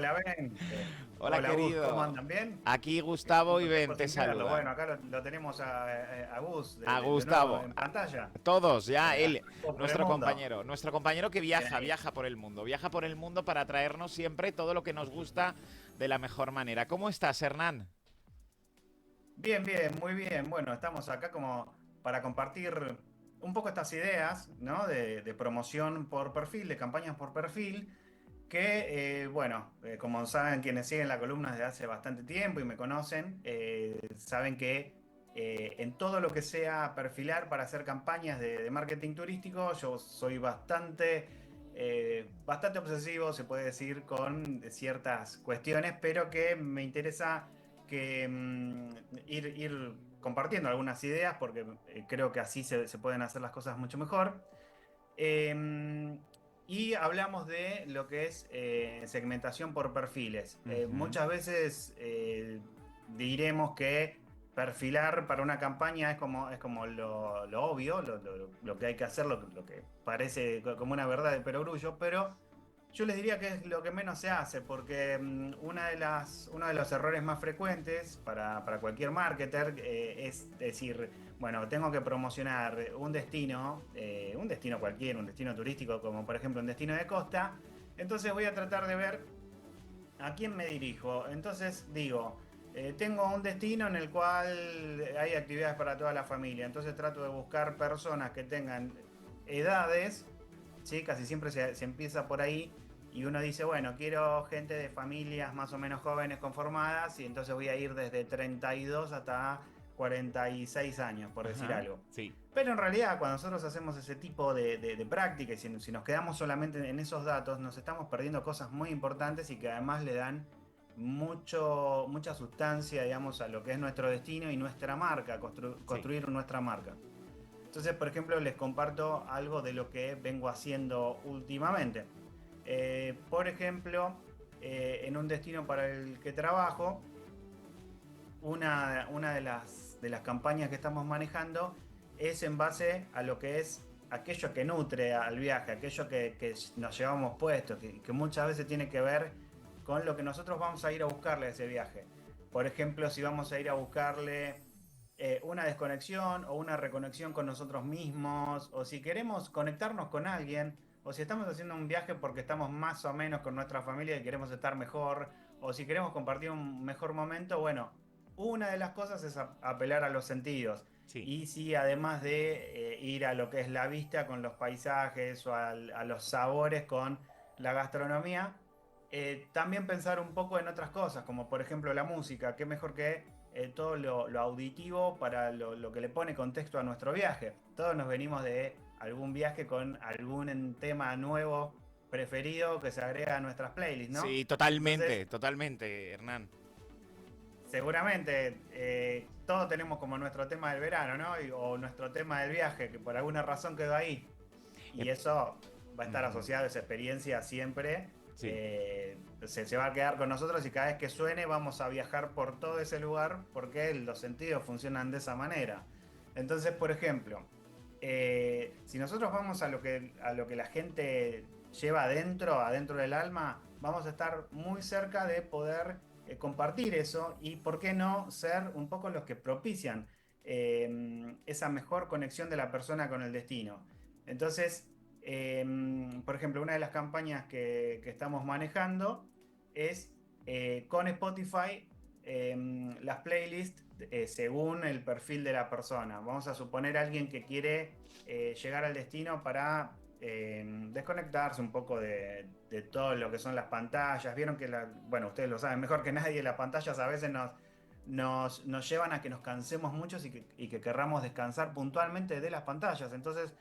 Hola, Ben. Hola, Hola, Gus. ¿Cómo querido. andan? ¿Bien? Aquí Gustavo y Tiempo Ben te sin verlo. Bueno, saludan. acá lo tenemos a Gus A de nuevo Gustavo. en pantalla. Todos, ya, él, Por el mundo. nuestro compañero que Bien ahí. viaja por el mundo para traernos siempre todo lo que nos gusta de la mejor manera. ¿Cómo estás, Hernán? Bien, bien, muy bien. Bueno, estamos acá como para compartir un poco estas ideas, ¿no? De promoción por perfil, de campañas por perfil. Que, bueno, como saben quienes siguen la columna desde hace bastante tiempo y me conocen, saben que en todo lo que sea perfilar para hacer campañas de marketing turístico, yo soy bastante obsesivo, se puede decir, con ciertas cuestiones, pero que me interesa ir compartiendo algunas ideas porque creo que así se pueden hacer las cosas mucho mejor. Y hablamos de lo que es segmentación por perfiles. Ujú. Muchas veces diremos que perfilar para una campaña es como lo obvio, lo que hay que hacer, lo que parece como una verdad de perogrullo, pero yo les diría que es lo que menos se hace, porque uno de los errores más frecuentes para cualquier marketer es decir, bueno, tengo que promocionar un destino cualquiera, un destino turístico, como por ejemplo un destino de costa. Entonces voy a tratar de ver a quién me dirijo. Entonces digo, tengo un destino en el cual hay actividades para toda la familia. Entonces trato de buscar personas que tengan edades, ¿sí? Casi siempre se empieza por ahí. Y uno dice, bueno, quiero gente de familias más o menos jóvenes conformadas, y entonces voy a ir desde 32 hasta 46 años, por decir Ajá. algo. Sí. Pero en realidad, cuando nosotros hacemos ese tipo de práctica y si nos quedamos solamente en esos datos, nos estamos perdiendo cosas muy importantes y que además le dan mucha sustancia, digamos, a lo que es nuestro destino y nuestra marca, Sí. construir nuestra marca. Entonces, por ejemplo, les comparto algo de lo que vengo haciendo últimamente. Por ejemplo, en un destino para el que trabajo, una de las campañas que estamos manejando es en base a lo que es aquello que nutre al viaje, aquello que nos llevamos puesto, que muchas veces tiene que ver con lo que nosotros vamos a ir a buscarle a ese viaje. Por ejemplo, si vamos a ir a buscarle una desconexión o una reconexión con nosotros mismos, o si queremos conectarnos con alguien, o si estamos haciendo un viaje porque estamos más o menos con nuestra familia y queremos estar mejor, o si queremos compartir un mejor momento, bueno, una de las cosas es apelar a los sentidos. Sí. Y si además de ir a lo que es la vista con los paisajes o a los sabores con la gastronomía, también pensar un poco en otras cosas, como por ejemplo la música. Qué mejor que todo lo auditivo para lo que le pone contexto a nuestro viaje. Todos nos venimos de algún viaje con algún tema nuevo preferido que se agrega a nuestras playlists, ¿no? Sí, Entonces, totalmente, totalmente, Hernán. seguramente todos tenemos como nuestro tema del verano, ¿no? O nuestro tema del viaje, que por alguna razón quedó ahí. Eh, Y eso va a estar Ujú. asociado a esa experiencia siempre. Sí. Se va a quedar con nosotros y cada vez que suene vamos a viajar por todo ese lugar porque los sentidos funcionan de esa manera. Entonces, por ejemplo, si nosotros vamos a lo que la gente lleva adentro del alma, vamos a estar muy cerca de poder compartir eso y, ¿por qué no, ser un poco los que propician esa mejor conexión de la persona con el destino? Entonces, por ejemplo, una de las campañas que estamos manejando es con Spotify las playlists según el perfil de la persona. Vamos a suponer a alguien que quiere llegar al destino para desconectarse un poco de todo lo que son las pantallas. Vieron que, bueno, ustedes lo saben mejor que nadie, las pantallas a veces nos llevan a que nos cansemos mucho y que querramos descansar puntualmente de las pantallas. Entonces,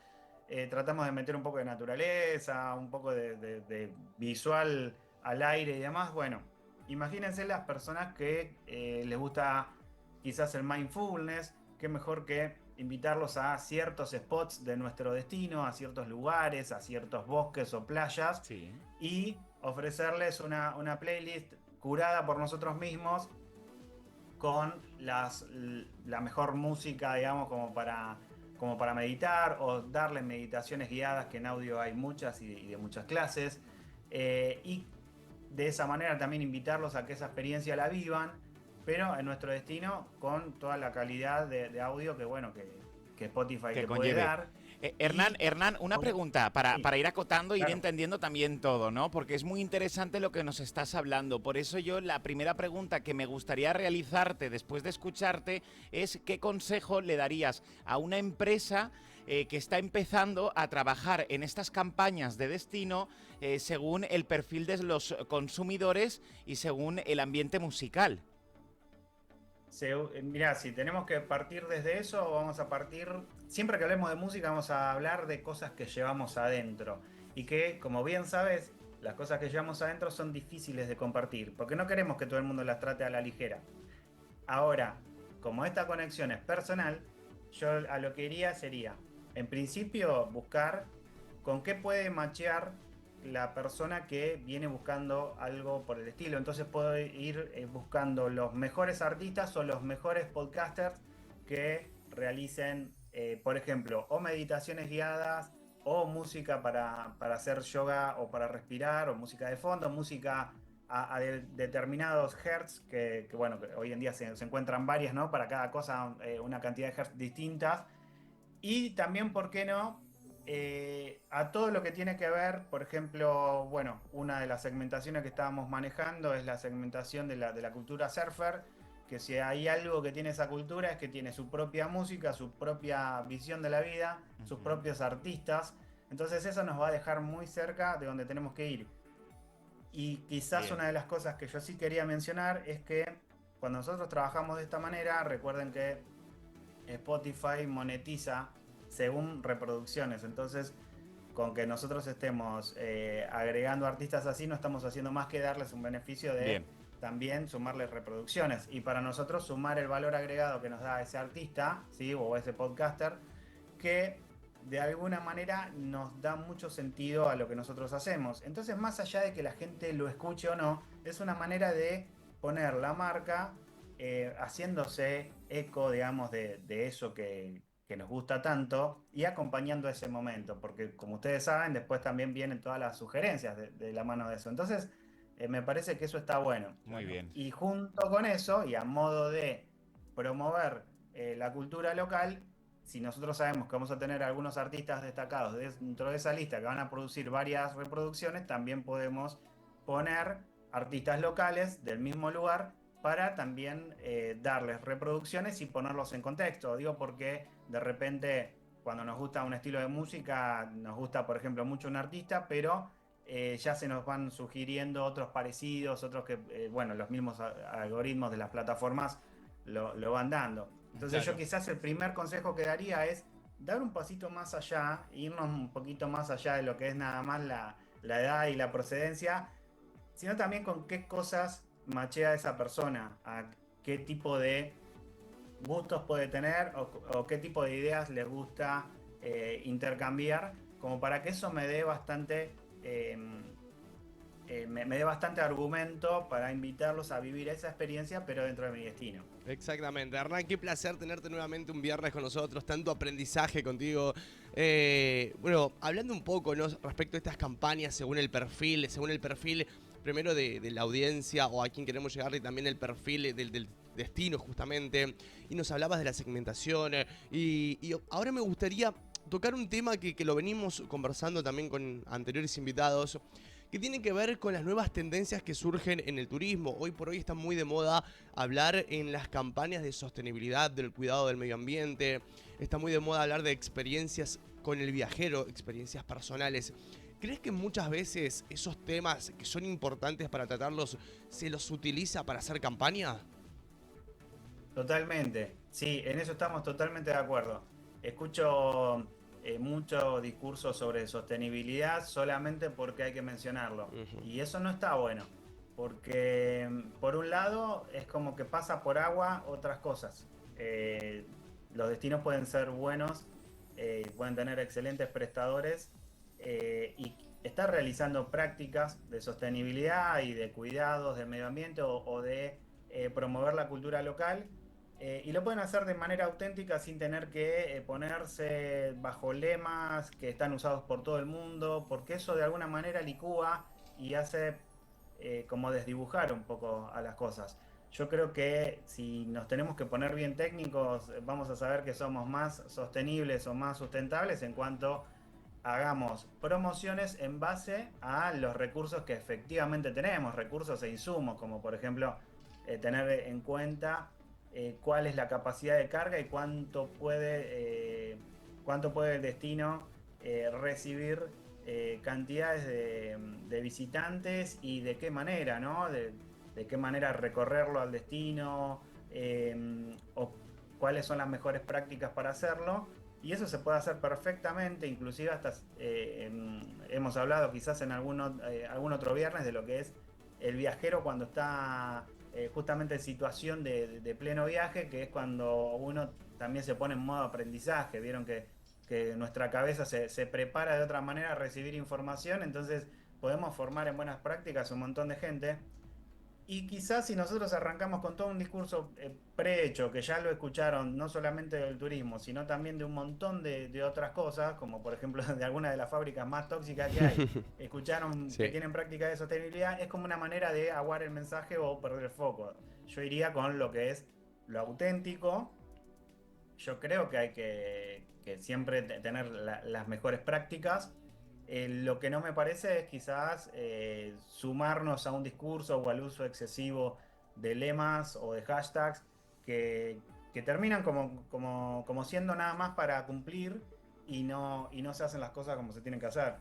tratamos de meter un poco de naturaleza, un poco de visual al aire y demás. Bueno, imagínense las personas que les gusta quizás el mindfulness, qué mejor que invitarlos a ciertos spots de nuestro destino, a ciertos lugares, a ciertos bosques o playas, Sí. y ofrecerles una playlist curada por nosotros mismos con la mejor música, digamos, como para meditar, o darle meditaciones guiadas, que en audio hay muchas y de muchas clases. Y de esa manera también invitarlos a que esa experiencia la vivan, pero en nuestro destino con toda la calidad de audio que, bueno, que Spotify Que te puede conlleve. dar. Hernán, Y Hernán, una como- pregunta sí, para ir acotando e ir claro. entendiendo también todo, ¿no? Porque es muy interesante lo que nos estás hablando. Por eso yo la primera pregunta que me gustaría realizarte después de escucharte es ¿qué consejo le darías a una empresa que está empezando a trabajar en estas campañas de destino según el perfil de los consumidores y según el ambiente musical? Mirá, si tenemos que partir desde eso, vamos a partir, siempre que hablemos de música, vamos a hablar de cosas que llevamos adentro. Y que, como bien sabes, las cosas que llevamos adentro son difíciles de compartir, porque no queremos que todo el mundo las trate a la ligera. Ahora, como esta conexión es personal, yo a lo que iría sería, en principio, buscar con qué puede machear la persona que viene buscando algo por el estilo. Entonces puedo ir buscando los mejores artistas o los mejores podcasters que realicen, por ejemplo, o meditaciones guiadas o música para hacer yoga o para respirar o música de fondo, música a determinados hertz bueno, que hoy en día se encuentran varias, ¿no? Para cada cosa una cantidad de hertz distintas. Y también, ¿por qué no? A todo lo que tiene que ver, por ejemplo, bueno, una de las segmentaciones que estábamos manejando es la segmentación de la cultura surfer, que si hay algo que tiene esa cultura es que tiene su propia música, su propia visión de la vida, sus Ujú. propios artistas. Entonces eso nos va a dejar muy cerca de donde tenemos que ir. Y quizás Bien. una de las cosas que yo sí quería mencionar es que cuando nosotros trabajamos de esta manera, recuerden que Spotify monetiza según reproducciones. Entonces, con que nosotros estemos agregando artistas así, no estamos haciendo más que darles un beneficio de Bien. también sumarles reproducciones. Y para nosotros sumar el valor agregado que nos da ese artista, ¿sí? O ese podcaster, que de alguna manera nos da mucho sentido a lo que nosotros hacemos. Entonces, más allá de que la gente lo escuche o no, es una manera de poner la marca haciéndose eco, digamos, de eso que nos gusta tanto y acompañando ese momento, porque como ustedes saben, después también vienen todas las sugerencias de la mano de eso. Entonces, me parece que eso está bueno. Muy bien. Y junto con eso, y a modo de promover la cultura local, si nosotros sabemos que vamos a tener algunos artistas destacados dentro de esa lista que van a producir varias reproducciones, también podemos poner artistas locales del mismo lugar para también darles reproducciones y ponerlos en contexto. Digo porque de repente cuando nos gusta un estilo de música, nos gusta por ejemplo mucho un artista, pero ya se nos van sugiriendo otros parecidos, otros que, bueno, los mismos algoritmos de las plataformas lo van dando. Entonces yo Claro. quizás el primer consejo que daría es dar un pasito más allá, irnos un poquito más allá de lo que es nada más la edad y la procedencia, sino también con qué cosas machea esa persona, a qué tipo de gustos puede tener o qué tipo de ideas le gusta intercambiar, como para que eso me dé bastante, me dé bastante argumento para invitarlos a vivir esa experiencia, pero dentro de mi destino. Exactamente. Hernán, qué placer tenerte nuevamente un viernes con nosotros, tanto aprendizaje contigo. Bueno, hablando un poco, ¿no?, respecto a estas campañas según el perfil primero de la audiencia o a quien queremos llegar y también el perfil del destino justamente. Y nos hablabas de la segmentación y ahora me gustaría tocar un tema que lo venimos conversando también con anteriores invitados, que tiene que ver con las nuevas tendencias que surgen en el turismo. Hoy por hoy está muy de moda hablar en las campañas de sostenibilidad, del cuidado del medio ambiente. Está muy de moda hablar de experiencias con el viajero, experiencias personales. ¿Crees que muchas veces esos temas que son importantes para tratarlos se los utiliza para hacer campaña? Totalmente, sí, en eso estamos totalmente de acuerdo. Escucho mucho discurso sobre sostenibilidad solamente porque hay que mencionarlo. Ujú. Y eso no está bueno, porque por un lado es como que pasa por agua otras cosas. Los destinos pueden ser buenos, pueden tener excelentes prestadores y estar realizando prácticas de sostenibilidad y de cuidados del medio ambiente o de promover la cultura local y lo pueden hacer de manera auténtica sin tener que ponerse bajo lemas que están usados por todo el mundo, porque eso de alguna manera licúa y hace como desdibujar un poco a las cosas. Yo creo que si nos tenemos que poner bien técnicos, vamos a saber que somos más sostenibles o más sustentables en cuanto hagamos promociones en base a los recursos que efectivamente tenemos, recursos e insumos, como por ejemplo tener en cuenta cuál es la capacidad de carga y cuánto puede el destino recibir cantidades de visitantes y de qué manera, ¿no? De qué manera recorrerlo al destino, o cuáles son las mejores prácticas para hacerlo. Y eso se puede hacer perfectamente, inclusive hasta hemos hablado quizás en algún otro viernes de lo que es el viajero cuando está justamente en situación de pleno viaje, que es cuando uno también se pone en modo aprendizaje. Vieron que nuestra cabeza se prepara de otra manera a recibir información, entonces podemos formar en buenas prácticas un montón de gente. Y quizás si nosotros arrancamos con todo un discurso prehecho, que ya lo escucharon no solamente del turismo, sino también de un montón de otras cosas, como por ejemplo de alguna de las fábricas más tóxicas que hay, escucharon que Sí. tienen práctica de sostenibilidad, es como una manera de aguar el mensaje o perder el foco. Yo iría con lo que es lo auténtico. Yo creo que hay que siempre tener las mejores prácticas. Lo que no me parece es quizás sumarnos a un discurso o al uso excesivo de lemas o de hashtags que terminan como siendo nada más para cumplir y no se hacen las cosas como se tienen que hacer.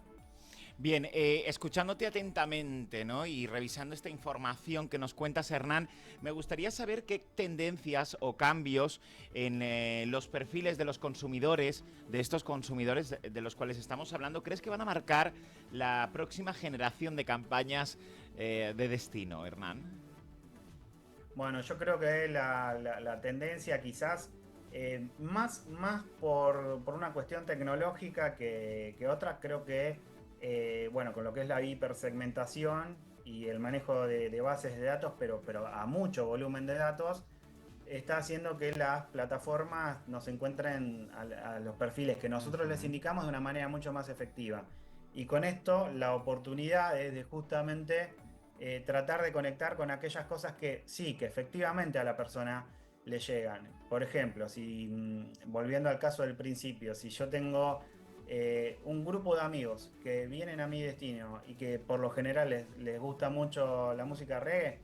Bien, escuchándote atentamente, ¿no? Y revisando esta información que nos cuentas, Hernán, me gustaría saber qué tendencias o cambios en los perfiles de los consumidores, de estos consumidores de los cuales estamos hablando, crees que van a marcar la próxima generación de campañas de destino, Hernán. Bueno, yo creo que la tendencia quizás más por una cuestión tecnológica que otra, creo que bueno, con lo que es la hipersegmentación y el manejo de bases de datos, pero a mucho volumen de datos, está haciendo que las plataformas nos encuentren a los perfiles que nosotros les indicamos de una manera mucho más efectiva. Y con esto la oportunidad es de justamente tratar de conectar con aquellas cosas que sí, que efectivamente a la persona le llegan. Por ejemplo, si volviendo al caso del principio, si yo tengo un grupo de amigos que vienen a mi destino y que por lo general les gusta mucho la música reggae,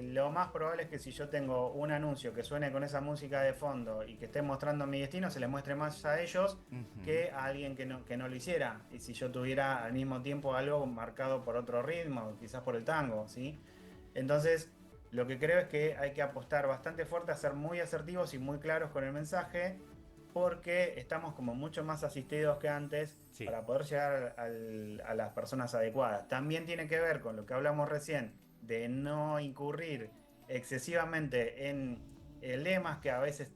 lo más probable es que si yo tengo un anuncio que suene con esa música de fondo y que esté mostrando mi destino, se les muestre más a ellos que a alguien que no lo hiciera. Y si yo tuviera al mismo tiempo algo marcado por otro ritmo, quizás por el tango, ¿sí? Entonces, lo que creo es que hay que apostar bastante fuerte a ser muy asertivos y muy claros con el mensaje, porque estamos como mucho más asistidos que antes Sí. para poder llegar a las personas adecuadas. También tiene que ver con lo que hablamos recién, de no incurrir excesivamente en lemas que a veces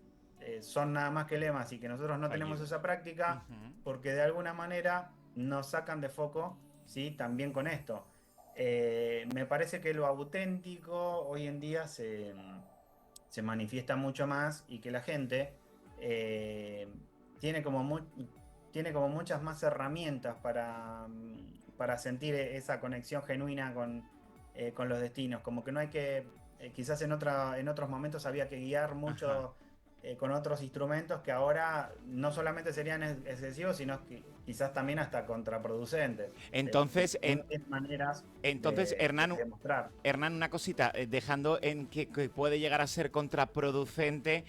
son nada más que lemas y que nosotros no tenemos Fallidos. esa práctica, porque de alguna manera nos sacan de foco, ¿sí? También con esto. Me parece que lo auténtico hoy en día se manifiesta mucho más y que la gente eh, tiene tiene como muchas más herramientas para sentir esa conexión genuina con los destinos. Como que no hay que, quizás en otros momentos había que guiar Ajá. mucho con otros instrumentos que ahora no solamente serían excesivos, sino que quizás también hasta contraproducentes. Entonces, Uno tiene maneras entonces, de Hernán, demostrar. Hernán, una cosita, dejando en que puede llegar a ser contraproducente,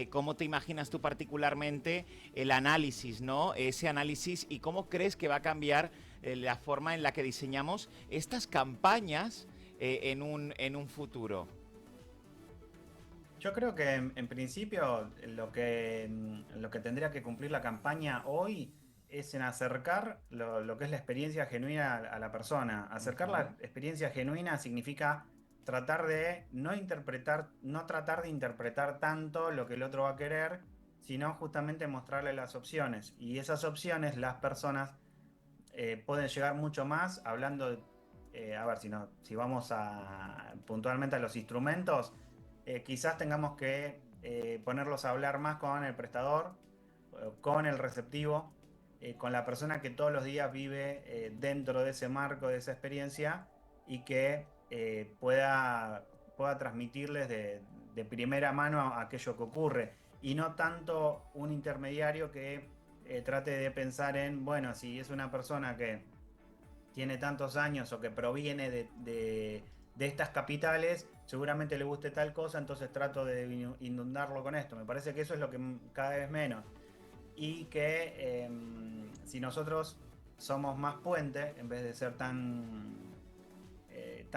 ¿cómo te imaginas tú particularmente el análisis, ¿no? Ese análisis y cómo crees que va a cambiar la forma en la que diseñamos estas campañas en un futuro? Yo creo que en principio lo que tendría que cumplir la campaña hoy es en acercar lo que es la experiencia genuina a la persona. Acercar Ujú. la experiencia genuina significa tratar de no tratar de interpretar tanto lo que el otro va a querer, sino justamente mostrarle las opciones. Y esas opciones las personas pueden llegar mucho más hablando, a ver, si vamos puntualmente a los instrumentos, quizás tengamos que ponerlos a hablar más con el prestador, con el receptivo, con la persona que todos los días vive dentro de ese marco, de esa experiencia, y que pueda transmitirles de primera mano aquello que ocurre, y no tanto un intermediario que trate de pensar en, bueno, si es una persona que tiene tantos años o que proviene de estas capitales, seguramente le guste tal cosa, entonces trato de inundarlo con esto. Me parece que eso es lo que cada vez menos. Y que si nosotros somos más puente, en vez de ser tan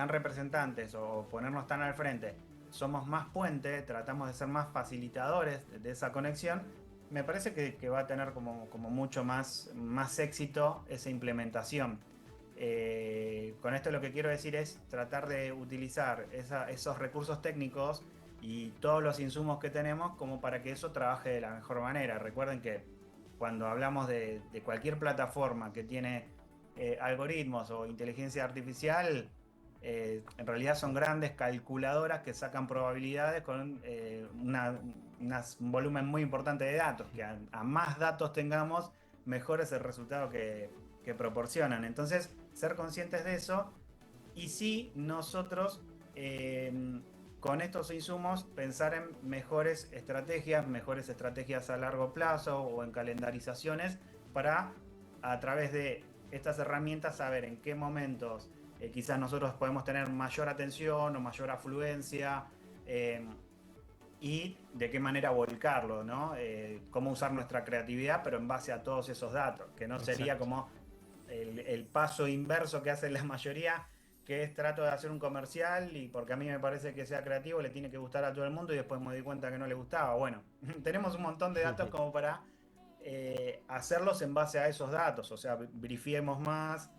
representantes o ponernos tan al frente, somos más puente, tratamos de ser más facilitadores de esa conexión, me parece que va a tener como mucho más éxito esa implementación. Con esto lo que quiero decir es tratar de utilizar esos recursos técnicos y todos los insumos que tenemos como para que eso trabaje de la mejor manera. Recuerden que cuando hablamos de cualquier plataforma que tiene algoritmos o inteligencia artificial, en realidad son grandes calculadoras que sacan probabilidades con un volumen muy importante de datos, que a más datos tengamos, mejor es el resultado que proporcionan. Entonces, ser conscientes de eso, y sí, nosotros con estos insumos pensar en mejores estrategias a largo plazo o en calendarizaciones para, a través de estas herramientas, saber en qué momentos quizás nosotros podemos tener mayor atención o mayor afluencia, y de qué manera volcarlo, ¿no? Cómo usar nuestra creatividad, pero en base a todos esos datos, que no sería Exacto. como el paso inverso que hace la mayoría, que es trato de hacer un comercial y porque a mí me parece que sea creativo le tiene que gustar a todo el mundo y después me di cuenta que no le gustaba. Bueno, tenemos un montón de datos como para hacerlos en base a esos datos, o sea, verifiquemos más,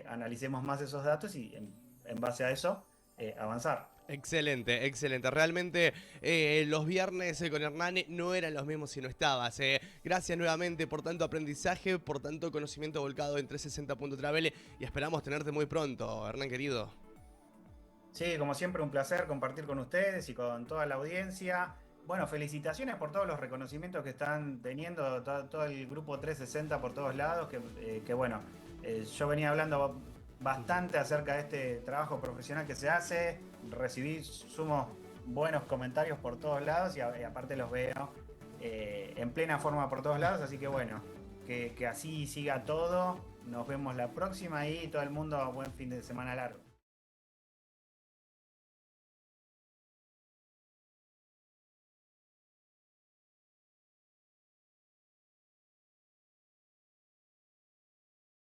analicemos más esos datos y en base a eso avanzar. Excelente, excelente. Realmente los viernes con Hernán no eran los mismos si no estabas. Gracias nuevamente por tanto aprendizaje, por tanto conocimiento volcado en 360.travel y esperamos tenerte muy pronto, Hernán querido. Sí, como siempre, un placer compartir con ustedes y con toda la audiencia. Bueno, felicitaciones por todos los reconocimientos que están teniendo todo el grupo 360 por todos lados, que bueno, yo venía hablando bastante acerca de este trabajo profesional que se hace, recibí sumos buenos comentarios por todos lados y aparte los veo en plena forma por todos lados, así que bueno, que así siga todo, nos vemos la próxima y todo el mundo buen fin de semana largo.